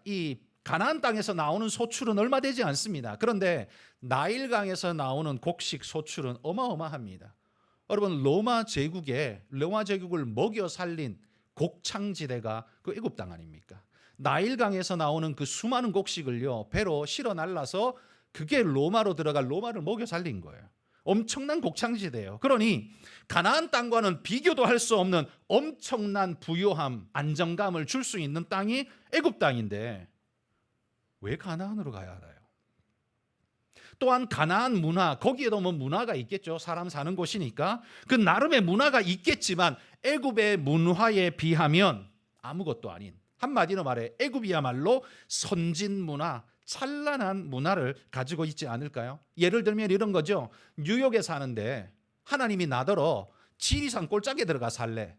이 가나안 땅에서 나오는 소출은 얼마 되지 않습니다. 그런데 나일강에서 나오는 곡식 소출은 어마어마합니다. 여러분, 로마 제국을 먹여 살린 곡창지대가 그 애굽 땅 아닙니까? 나일강에서 나오는 그 수많은 곡식을요, 배로 실어 날라서 그게 로마로 들어가 로마를 먹여 살린 거예요. 엄청난 곡창지대예요. 그러니 가나안 땅과는 비교도 할 수 없는 엄청난 부요함, 안정감을 줄 수 있는 땅이 애굽 땅인데 왜 가나안으로 가야 하나요? 또한 가나안 문화, 거기에도 뭐 문화가 있겠죠. 사람 사는 곳이니까 그 나름의 문화가 있겠지만 애굽의 문화에 비하면 아무것도 아닌, 한마디로 말해 애굽이야말로 선진 문화, 찬란한 문화를 가지고 있지 않을까요? 예를 들면 이런 거죠. 뉴욕에 사는데 하나님이 나더러 지리산 꼴짝에 들어가 살래.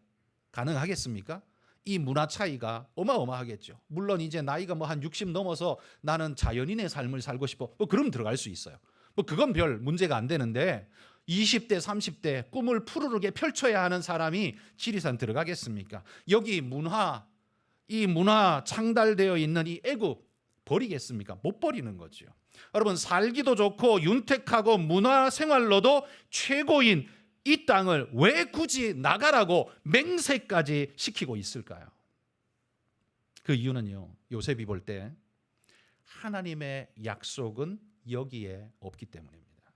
가능하겠습니까? 이 문화 차이가 어마어마하겠죠. 물론 이제 나이가 뭐 한 60 넘어서 나는 자연인의 삶을 살고 싶어. 그럼 들어갈 수 있어요. 그건 별 문제가 안 되는데 20대, 30대 꿈을 푸르르게 펼쳐야 하는 사람이 지리산 들어가겠습니까? 여기 이 문화 창달되어 있는 이 애굽 버리겠습니까? 못 버리는 거죠. 여러분, 살기도 좋고 윤택하고 문화 생활로도 최고인 이 땅을 왜 굳이 나가라고 맹세까지 시키고 있을까요? 그 이유는요, 요셉이 볼 때 하나님의 약속은 여기에 없기 때문입니다.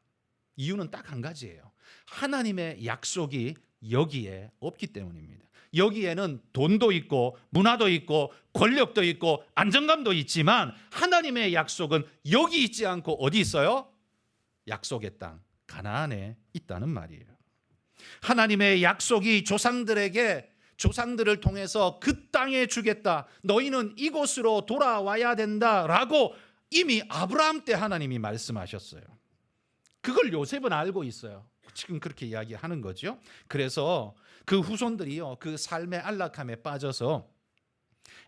이유는 딱 한 가지예요. 하나님의 약속이 여기에 없기 때문입니다. 여기에는 돈도 있고 문화도 있고 권력도 있고 안정감도 있지만 하나님의 약속은 여기 있지 않고 어디 있어요? 약속의 땅 가나안에 있다는 말이에요. 하나님의 약속이 조상들을 통해서 그 땅에 주겠다, 너희는 이곳으로 돌아와야 된다라고 이미 아브라함 때 하나님이 말씀하셨어요. 그걸 요셉은 알고 있어요. 지금 그렇게 이야기하는 거죠. 그래서 그 후손들이요, 그 삶의 안락함에 빠져서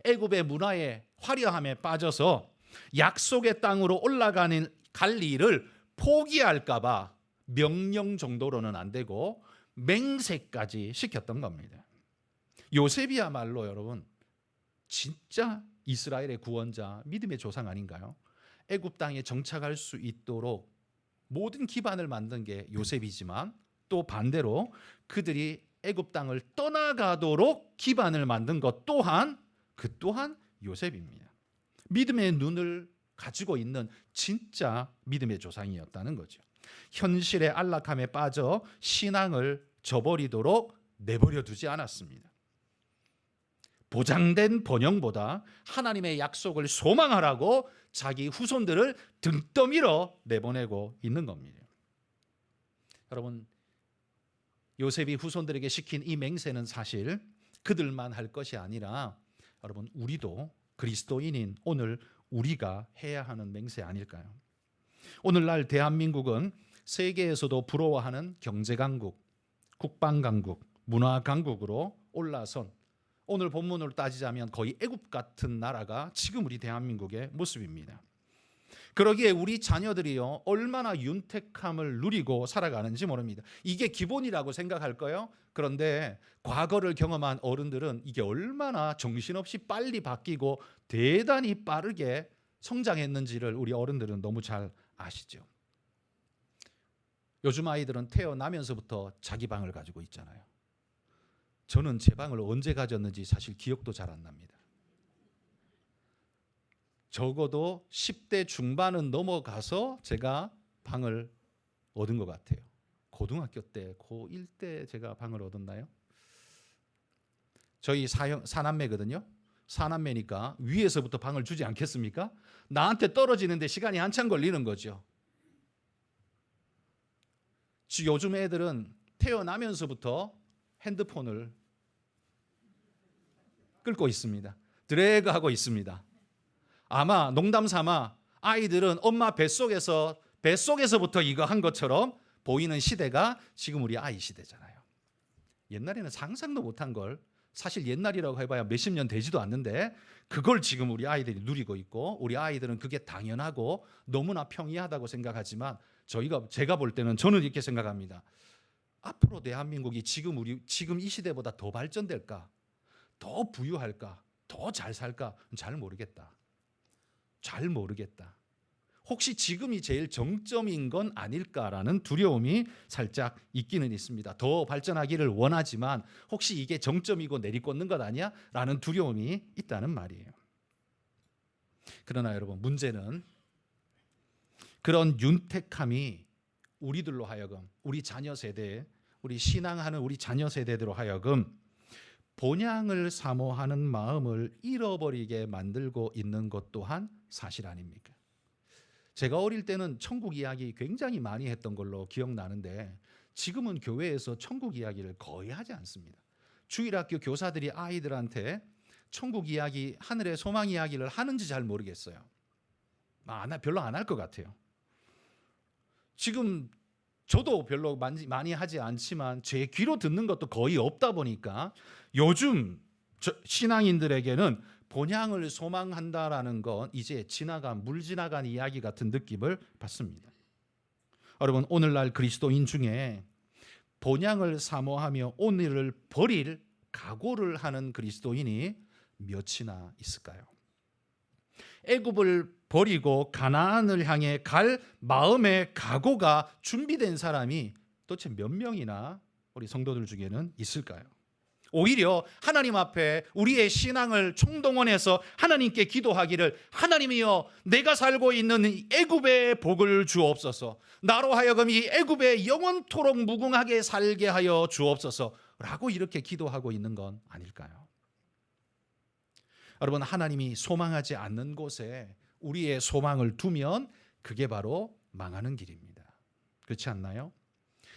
애굽의 문화의 화려함에 빠져서 약속의 땅으로 올라가는 갈 일을 포기할까 봐 명령 정도로는 안 되고 맹세까지 시켰던 겁니다. 요셉이야말로 여러분 진짜 이스라엘의 구원자, 믿음의 조상 아닌가요? 애굽 땅에 정착할 수 있도록 모든 기반을 만든 게 요셉이지만 또 반대로 그들이 애굽 땅을 떠나가도록 기반을 만든 것 또한 요셉입니다. 믿음의 눈을 가지고 있는 진짜 믿음의 조상이었다는 거죠. 현실의 안락함에 빠져 신앙을 저버리도록 내버려 두지 않았습니다. 보장된 번영보다 하나님의 약속을 소망하라고 자기 후손들을 등 떠밀어 내보내고 있는 겁니다. 여러분, 요셉이 후손들에게 시킨 이 맹세는 사실 그들만 할 것이 아니라 여러분, 우리도 그리스도인인 오늘 우리가 해야 하는 맹세 아닐까요? 오늘날 대한민국은 세계에서도 부러워하는 경제강국, 국방강국, 문화강국으로 올라선, 오늘 본문으로 따지자면 거의 애굽 같은 나라가 지금 우리 대한민국의 모습입니다. 그러기에 우리 자녀들이요, 얼마나 윤택함을 누리고 살아가는지 모릅니다. 이게 기본이라고 생각할까요? 그런데 과거를 경험한 어른들은 이게 얼마나 정신없이 빨리 바뀌고 대단히 빠르게 성장했는지를 우리 어른들은 너무 잘 아시죠. 요즘 아이들은 태어나면서부터 자기 방을 가지고 있잖아요. 저는 제 방을 언제 가졌는지 사실 기억도 잘 안 납니다. 적어도 10대 중반은 넘어가서 제가 방을 얻은 것 같아요. 고등학교 때, 고1 때 제가 방을 얻었나요? 저희 사남매거든요. 사남매니까 위에서부터 방을 주지 않겠습니까? 나한테 떨어지는데 시간이 한참 걸리는 거죠. 요즘 애들은 태어나면서부터 핸드폰을 끌고 있습니다. 드래그하고 있습니다. 아마 농담 삼아 아이들은 엄마 뱃속에서부터 이거 한 것처럼 보이는 시대가 지금 우리 아이 시대잖아요. 옛날에는 상상도 못한 걸, 사실 옛날이라고 해봐야 몇십 년 되지도 않는데 그걸 지금 우리 아이들이 누리고 있고, 우리 아이들은 그게 당연하고 너무나 평이하다고 생각하지만 제가 볼 때는 저는 이렇게 생각합니다. 앞으로 대한민국이 지금 이 시대보다 더 발전될까? 더 부유할까? 더 잘 살까? 잘 모르겠다. 혹시 지금이 제일 정점인 건 아닐까라는 두려움이 살짝 있기는 있습니다. 더 발전하기를 원하지만 혹시 이게 정점이고 내리꽂는 것 아니야? 라는 두려움이 있다는 말이에요. 그러나 여러분, 문제는 그런 윤택함이 우리들로 하여금, 우리 자녀 세대, 우리 신앙하는 우리 자녀 세대들로 하여금 본향을 사모하는 마음을 잃어버리게 만들고 있는 것 또한 사실 아닙니까? 제가 어릴 때는 천국 이야기 굉장히 많이 했던 걸로 기억나는데 지금은 교회에서 천국 이야기를 거의 하지 않습니다. 주일학교 교사들이 아이들한테 천국 이야기, 하늘의 소망 이야기를 하는지 잘 모르겠어요. 별로 안 할 것 같아요. 지금 저도 별로 많이 하지 않지만 제 귀로 듣는 것도 거의 없다 보니까 요즘 신앙인들에게는 본향을 소망한다라는 건 이제 물 지나간 이야기 같은 느낌을 받습니다. 여러분, 오늘날 그리스도인 중에 본향을 사모하며 오늘을 버릴 각오를 하는 그리스도인이 몇이나 있을까요? 애굽을 버리고 가나안을 향해 갈 마음의 각오가 준비된 사람이 도대체 몇 명이나 우리 성도들 중에는 있을까요? 오히려 하나님 앞에 우리의 신앙을 총동원해서 하나님께 기도하기를, 하나님이여, 내가 살고 있는 이 애굽의 복을 주옵소서, 나로 하여금 이 애굽에 영원토록 무궁하게 살게 하여 주옵소서라고 이렇게 기도하고 있는 건 아닐까요? 여러분, 하나님이 소망하지 않는 곳에 우리의 소망을 두면 그게 바로 망하는 길입니다. 그렇지 않나요?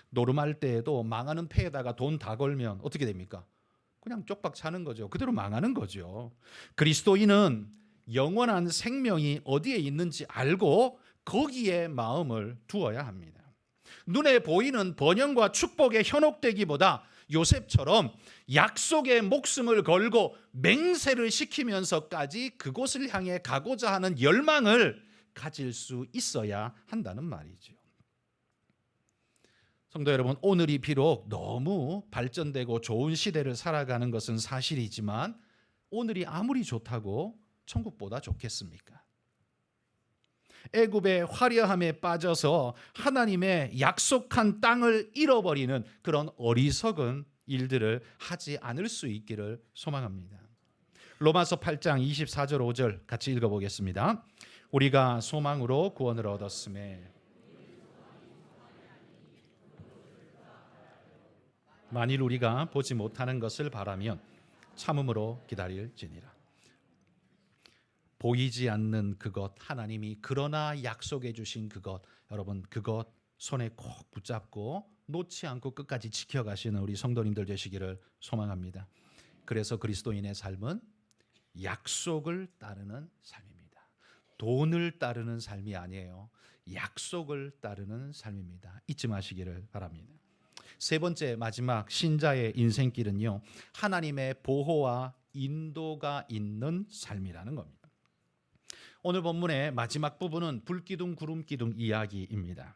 노름할 때에도 망하는 패에다가 돈 다 걸면 어떻게 됩니까? 그냥 쪽박 차는 거죠. 그대로 망하는 거죠. 그리스도인은 영원한 생명이 어디에 있는지 알고 거기에 마음을 두어야 합니다. 눈에 보이는 번영과 축복에 현혹되기보다 요셉처럼 약속에 목숨을 걸고 맹세를 시키면서까지 그곳을 향해 가고자 하는 열망을 가질 수 있어야 한다는 말이죠. 성도 여러분, 오늘이 비록 너무 발전되고 좋은 시대를 살아가는 것은 사실이지만 오늘이 아무리 좋다고 천국보다 좋겠습니까? 애굽의 화려함에 빠져서 하나님의 약속한 땅을 잃어버리는 그런 어리석은 일들을 하지 않을 수 있기를 소망합니다. 로마서 8장 24절 5절 같이 읽어보겠습니다. 우리가 소망으로 구원을 얻었음에 만일 우리가 보지 못하는 것을 바라면 참음으로 기다릴지니라. 보이지 않는 그것, 하나님이 그러나 약속해 주신 그것, 여러분 그것 손에 꼭 붙잡고 놓지 않고 끝까지 지켜가시는 우리 성도님들 되시기를 소망합니다. 그래서 그리스도인의 삶은 약속을 따르는 삶입니다. 돈을 따르는 삶이 아니에요. 약속을 따르는 삶입니다. 잊지 마시기를 바랍니다. 세 번째, 마지막 신자의 인생길은요, 하나님의 보호와 인도가 있는 삶이라는 겁니다. 오늘 본문의 마지막 부분은 불기둥 구름기둥 이야기입니다.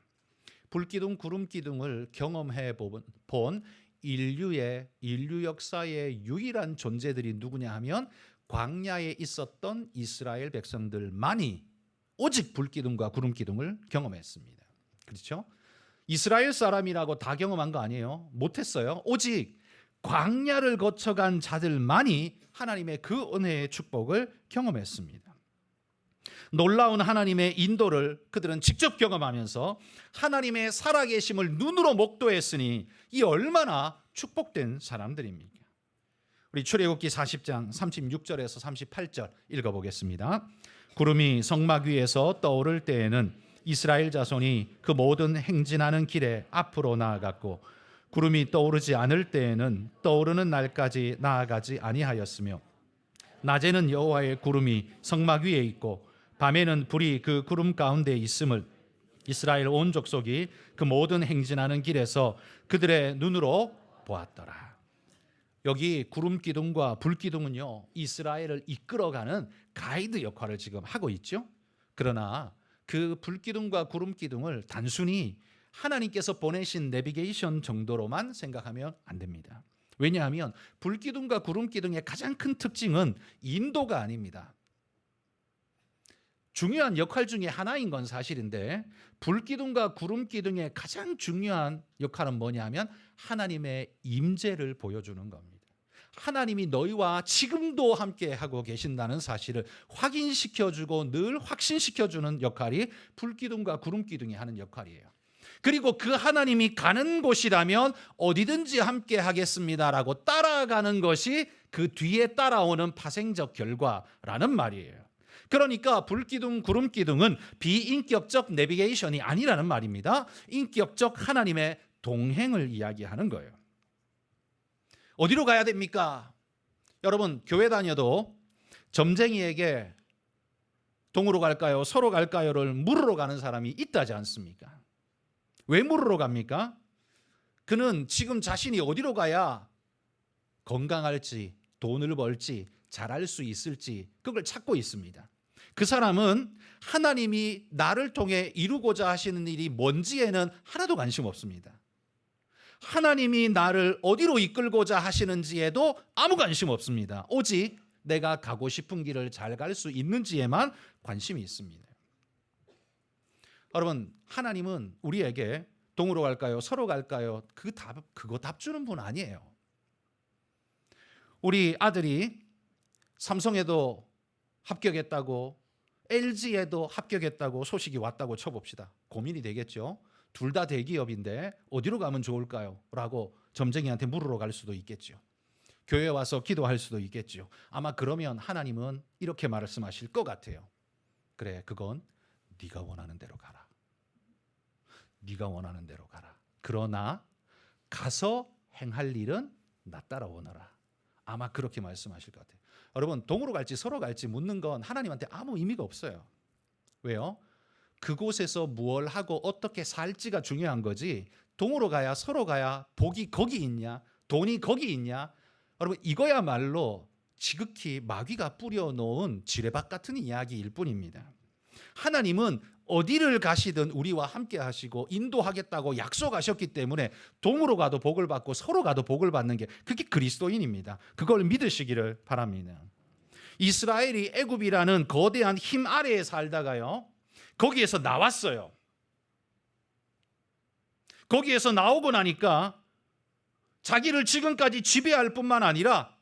불기둥 구름기둥을 경험해 본 인류 역사의 유일한 존재들이 누구냐 하면 광야에 있었던 이스라엘 백성들만이 오직 불기둥과 구름기둥을 경험했습니다. 그렇죠? 이스라엘 사람이라고 다 경험한 거 아니에요. 못했어요. 오직 광야를 거쳐간 자들만이 하나님의 그 은혜의 축복을 경험했습니다. 놀라운 하나님의 인도를 그들은 직접 경험하면서 하나님의 살아계심을 눈으로 목도했으니 이 얼마나 축복된 사람들입니까? 우리 출애굽기 40장 36절에서 38절 읽어보겠습니다. 구름이 성막 위에서 떠오를 때에는 이스라엘 자손이 그 모든 행진하는 길에 앞으로 나아갔고, 구름이 떠오르지 않을 때에는 떠오르는 날까지 나아가지 아니하였으며, 낮에는 여호와의 구름이 성막 위에 있고 밤에는 불이 그 구름 가운데 있음을 이스라엘 온 족속이 그 모든 행진하는 길에서 그들의 눈으로 보았더라. 여기 구름기둥과 불기둥은요, 이스라엘을 이끌어가는 가이드 역할을 지금 하고 있죠. 그러나 그 불기둥과 구름기둥을 단순히 하나님께서 보내신 내비게이션 정도로만 생각하면 안 됩니다. 왜냐하면 불기둥과 구름기둥의 가장 큰 특징은 인도가 아닙니다. 중요한 역할 중에 하나인 건 사실인데, 불기둥과 구름기둥의 가장 중요한 역할은 뭐냐면 하나님의 임재를 보여주는 겁니다. 하나님이 너희와 지금도 함께 하고 계신다는 사실을 확인시켜주고 늘 확신시켜주는 역할이 불기둥과 구름기둥이 하는 역할이에요. 그리고 그 하나님이 가는 곳이라면 어디든지 함께 하겠습니다라고 따라가는 것이 그 뒤에 따라오는 파생적 결과라는 말이에요. 그러니까 불기둥, 구름기둥은 비인격적 내비게이션이 아니라는 말입니다. 인격적 하나님의 동행을 이야기하는 거예요. 어디로 가야 됩니까? 여러분, 교회 다녀도 점쟁이에게 동으로 갈까요? 서로 갈까요?를 물으러 가는 사람이 있다지 않습니까? 왜 물으러 갑니까? 그는 지금 자신이 어디로 가야 건강할지, 돈을 벌지, 잘할 수 있을지 그걸 찾고 있습니다. 그 사람은 하나님이 나를 통해 이루고자 하시는 일이 뭔지에는 하나도 관심 없습니다. 하나님이 나를 어디로 이끌고자 하시는지에도 아무 관심 없습니다. 오직 내가 가고 싶은 길을 잘 갈 수 있는지에만 관심이 있습니다. 여러분, 하나님은 우리에게 동으로 갈까요? 서로 갈까요? 그거 답 주는 분 아니에요. 우리 아들이 삼성에도 합격했다고, LG에도 합격했다고 소식이 왔다고 쳐봅시다. 고민이 되겠죠. 둘 다 대기업인데 어디로 가면 좋을까요? 라고 점쟁이한테 물으러 갈 수도 있겠죠. 교회에 와서 기도할 수도 있겠죠. 아마 그러면 하나님은 이렇게 말씀하실 것 같아요. 그래, 그건 네가 원하는 대로 가라. 네가 원하는 대로 가라. 그러나 가서 행할 일은 나 따라오너라. 아마 그렇게 말씀하실 것 같아요. 여러분, 동으로 갈지 서로 갈지 묻는 건 하나님한테 아무 의미가 없어요. 왜요? 그곳에서 무엇을 하고 어떻게 살지가 중요한 거지, 동으로 가야 서로 가야 복이 거기 있냐, 돈이 거기 있냐, 여러분 이거야말로 지극히 마귀가 뿌려놓은 지뢰밭 같은 이야기일 뿐입니다. 하나님은 어디를 가시든 우리와 함께 하시고 인도하겠다고 약속하셨기 때문에 동으로 가도 복을 받고 서로 가도 복을 받는 게 그게 그리스도인입니다. 그걸 믿으시기를 바랍니다. 이스라엘이 애굽이라는 거대한 힘 아래에 살다가요, 거기에서 나왔어요. 거기에서 나오고 나니까 자기를 지금까지 지배할 뿐만 아니라,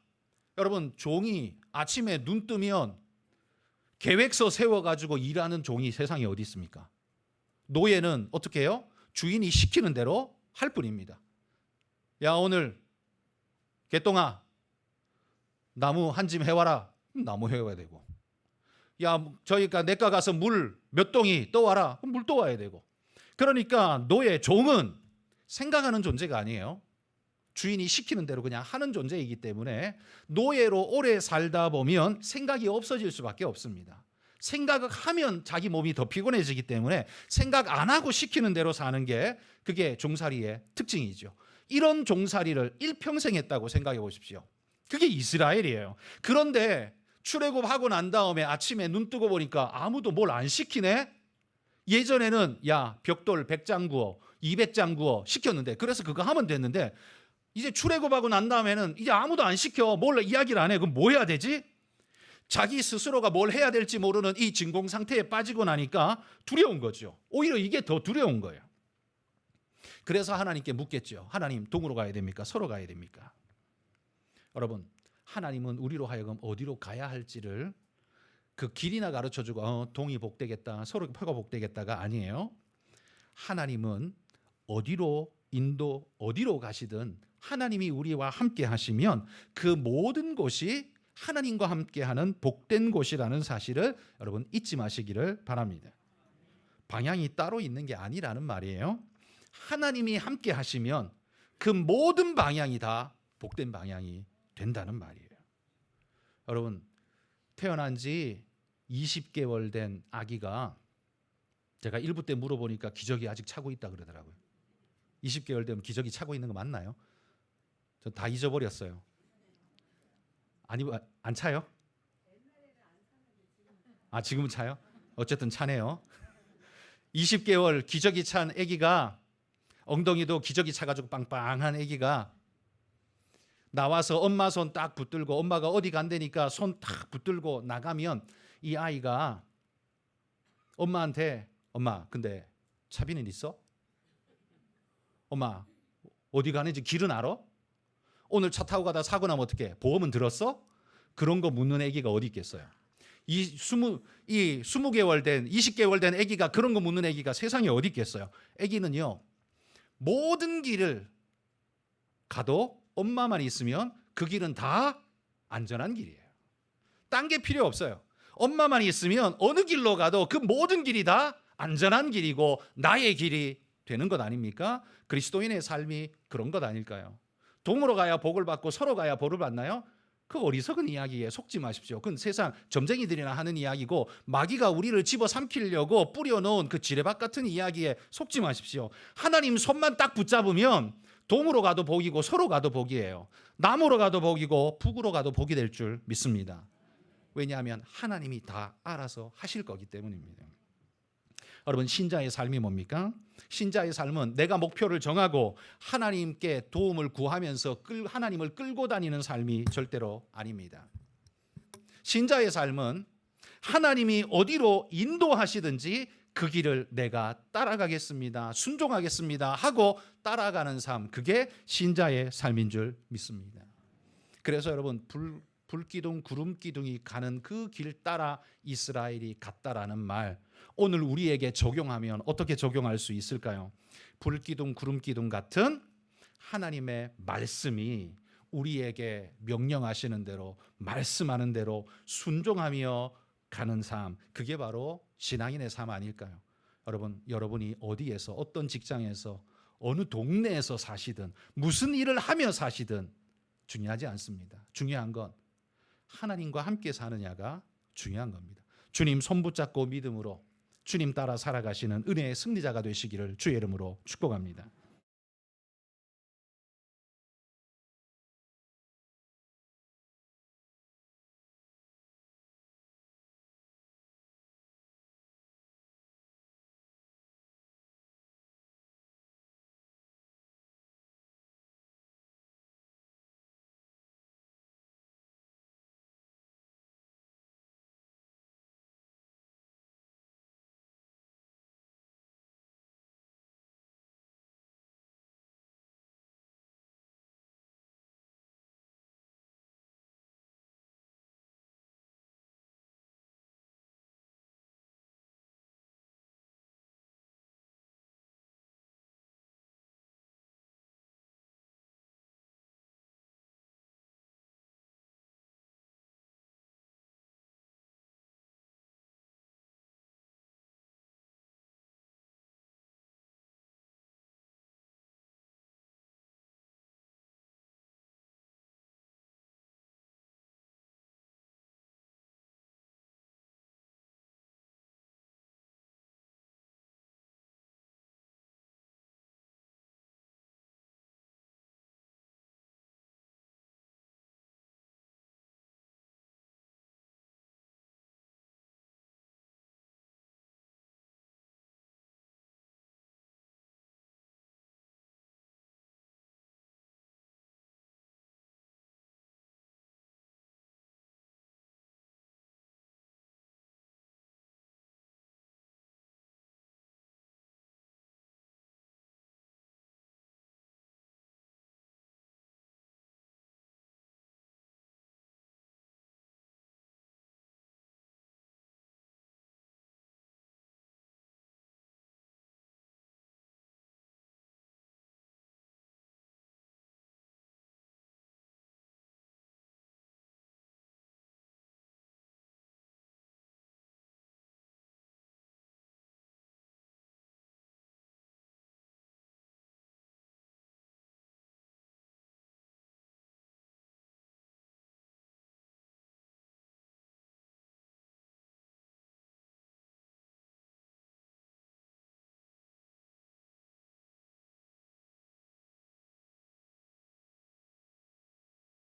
여러분 종이 아침에 눈 뜨면 계획서 세워가지고 일하는 종이 세상에 어디 있습니까? 노예는 어떻게 해요? 주인이 시키는 대로 할 뿐입니다. 야, 오늘 개똥아, 나무 한 짐 해와라. 나무 해와야 되고. 야, 저희가 내가 가서 물 몇 동이 떠와라. 물 떠와야 되고. 그러니까 노예, 종은 생각하는 존재가 아니에요. 주인이 시키는 대로 그냥 하는 존재이기 때문에 노예로 오래 살다 보면 생각이 없어질 수밖에 없습니다. 생각을 하면 자기 몸이 더 피곤해지기 때문에 생각 안 하고 시키는 대로 사는 게 그게 종살이의 특징이죠. 이런 종살이를 일평생 했다고 생각해 보십시오. 그게 이스라엘이에요. 그런데 출애굽하고 난 다음에 아침에 눈 뜨고 보니까 아무도 뭘 안 시키네. 예전에는 야, 벽돌 100장 구워 200장 구워 시켰는데, 그래서 그거 하면 됐는데, 이제 출애굽하고 난 다음에는 이제 아무도 안 시켜. 뭘 이야기를 안 해. 그럼 뭐 해야 되지? 자기 스스로가 뭘 해야 될지 모르는 이 진공 상태에 빠지고 나니까 두려운 거죠. 오히려 이게 더 두려운 거예요. 그래서 하나님께 묻겠죠. 하나님, 동으로 가야 됩니까? 서로 가야 됩니까? 여러분, 하나님은 우리로 하여금 어디로 가야 할지를 그 길이나 가르쳐주고 동이 복되겠다, 서로 표가 복되겠다가 아니에요. 하나님은 어디로 어디로 가시든 하나님이 우리와 함께 하시면 그 모든 곳이 하나님과 함께하는 복된 곳이라는 사실을 여러분 잊지 마시기를 바랍니다. 방향이 따로 있는 게 아니라는 말이에요. 하나님이 함께 하시면 그 모든 방향이 다 복된 방향이 된다는 말이에요. 여러분, 태어난 지 20개월 된 아기가, 제가 1부 때 물어보니까 기저귀 아직 차고 있다 그러더라고요. 20개월 되면 기저귀 차고 있는 거 맞나요? 저 다 잊어버렸어요. 아니, 안 차요? 아, 지금은 차요? 어쨌든 차네요. 20개월 기저귀 찬 아기가, 엉덩이도 기저귀 차가지고 빵빵한 아기가 나와서 엄마 손 딱 붙들고, 엄마가 어디 간다니까 손 딱 붙들고 나가면 이 아이가 엄마한테, 엄마 근데 차비는 있어? 엄마 어디 가는지 길은 알아? 오늘 차 타고 가다 사고 나면 어떡해? 보험은 들었어? 그런 거 묻는 아기가 어디 있겠어요? 이 20개월 된 20개월 된 아기가 그런 거 묻는 아기가 세상에 어디 있겠어요? 아기는요, 모든 길을 가도 엄마만 있으면 그 길은 다 안전한 길이에요. 딴 게 필요 없어요. 엄마만 있으면 어느 길로 가도 그 모든 길이 다 안전한 길이고 나의 길이 되는 것 아닙니까? 그리스도인의 삶이 그런 것 아닐까요? 동으로 가야 복을 받고 서로 가야 복을 받나요? 그 어리석은 이야기에 속지 마십시오. 그건 세상 점쟁이들이나 하는 이야기고, 마귀가 우리를 집어삼키려고 뿌려놓은 그 지뢰밭 같은 이야기에 속지 마십시오. 하나님 손만 딱 붙잡으면 동으로 가도 복이고 서로 가도 복이에요. 남으로 가도 복이고 북으로 가도 복이 될 줄 믿습니다. 왜냐하면 하나님이 다 알아서 하실 거기 때문입니다. 여러분, 신자의 삶이 뭡니까? 신자의 삶은 내가 목표를 정하고 하나님께 도움을 구하면서 하나님을 끌고 다니는 삶이 절대로 아닙니다. 신자의 삶은 하나님이 어디로 인도하시든지 그 길을 내가 따라가겠습니다, 순종하겠습니다 하고 따라가는 삶, 그게 신자의 삶인 줄 믿습니다. 그래서 여러분, 불기둥 구름기둥이 가는 그 길 따라 이스라엘이 갔다라는 말, 오늘 우리에게 적용하면 어떻게 적용할 수 있을까요? 불기둥 구름기둥 같은 하나님의 말씀이 우리에게 명령하시는 대로, 말씀하는 대로 순종하며 가는 삶, 그게 바로 신앙인의 삶 아닐까요? 여러분, 여러분이 어디에서, 어떤 직장에서, 어느 동네에서 사시든 무슨 일을 하며 사시든 중요하지 않습니다. 중요한 건 하나님과 함께 사느냐가 중요한 겁니다. 주님 손 붙잡고 믿음으로 주님 따라 살아가시는 은혜의 승리자가 되시기를 주의 이름으로 축복합니다.